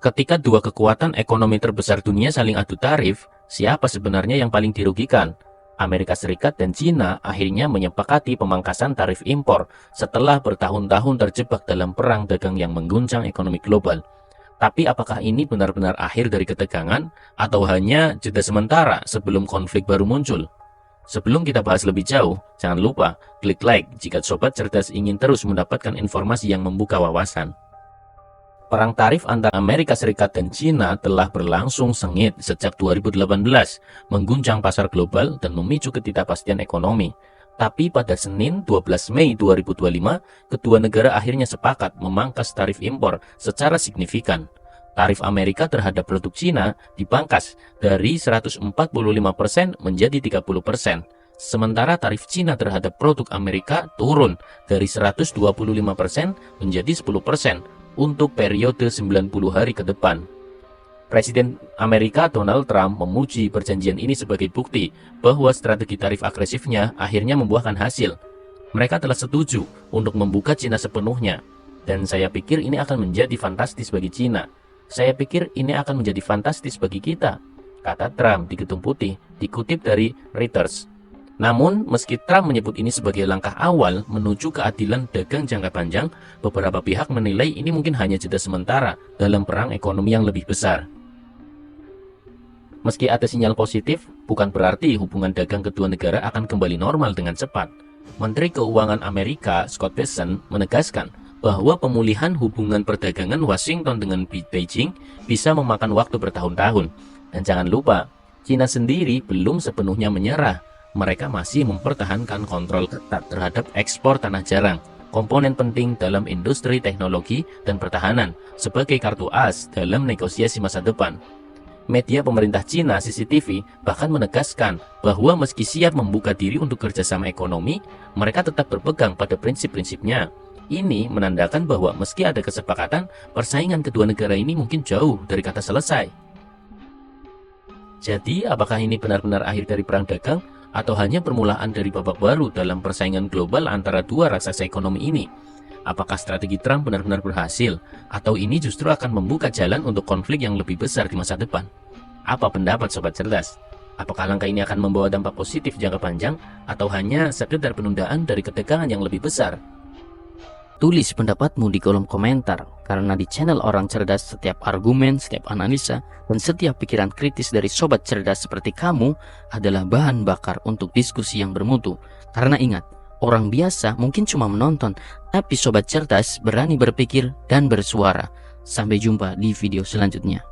Ketika dua kekuatan ekonomi terbesar dunia saling adu tarif, siapa sebenarnya yang paling dirugikan? Amerika Serikat dan Cina akhirnya menyepakati pemangkasan tarif impor setelah bertahun-tahun terjebak dalam perang dagang yang mengguncang ekonomi global. Tapi apakah ini benar-benar akhir dari ketegangan atau hanya jeda sementara sebelum konflik baru muncul? Sebelum kita bahas lebih jauh, jangan lupa klik like jika Sobat Cerdas ingin terus mendapatkan informasi yang membuka wawasan. Perang tarif antara Amerika Serikat dan Cina telah berlangsung sengit sejak 2018, mengguncang pasar global dan memicu ketidakpastian ekonomi. Tapi pada Senin 12 Mei 2025, kedua negara akhirnya sepakat memangkas tarif impor secara signifikan. Tarif Amerika terhadap produk Cina dipangkas dari 145% menjadi 30%. Sementara tarif Cina terhadap produk Amerika turun dari 125% menjadi 10% untuk periode 90 hari ke depan. Presiden Amerika Donald Trump memuji perjanjian ini sebagai bukti bahwa strategi tarif agresifnya akhirnya membuahkan hasil. Mereka telah setuju untuk membuka Cina sepenuhnya, dan saya pikir ini akan menjadi fantastis bagi Cina. Saya pikir ini akan menjadi fantastis bagi kita, kata Trump di Gedung Putih, dikutip dari Reuters. Namun, meski Trump menyebut ini sebagai langkah awal menuju keadilan dagang jangka panjang, beberapa pihak menilai ini mungkin hanya jeda sementara dalam perang ekonomi yang lebih besar. Meski ada sinyal positif, bukan berarti hubungan dagang kedua negara akan kembali normal dengan cepat. Menteri Keuangan Amerika, Scott Bessent, menegaskan bahwa pemulihan hubungan perdagangan Washington dengan Beijing bisa memakan waktu bertahun-tahun. Dan jangan lupa, Cina sendiri belum sepenuhnya menyerah. Mereka masih mempertahankan kontrol ketat terhadap ekspor tanah jarang, komponen penting dalam industri teknologi dan pertahanan, sebagai kartu as dalam negosiasi masa depan. Media pemerintah Cina, CCTV, bahkan menegaskan bahwa meski siap membuka diri untuk kerjasama ekonomi, mereka tetap berpegang pada prinsip-prinsipnya. Ini menandakan bahwa meski ada kesepakatan, persaingan kedua negara ini mungkin jauh dari kata selesai. Jadi, apakah ini benar-benar akhir dari perang dagang? Atau hanya permulaan dari babak baru dalam persaingan global antara dua raksasa ekonomi ini? Apakah strategi Trump benar-benar berhasil? Atau ini justru akan membuka jalan untuk konflik yang lebih besar di masa depan? Apa pendapat Sobat Cerdas? Apakah langkah ini akan membawa dampak positif jangka panjang? Atau hanya sekedar penundaan dari ketegangan yang lebih besar? Tulis pendapatmu di kolom komentar, karena di channel Orang Cerdas setiap argumen, setiap analisa, dan setiap pikiran kritis dari Sobat Cerdas seperti kamu adalah bahan bakar untuk diskusi yang bermutu. Karena ingat, orang biasa mungkin cuma menonton, tapi Sobat Cerdas berani berpikir dan bersuara. Sampai jumpa di video selanjutnya.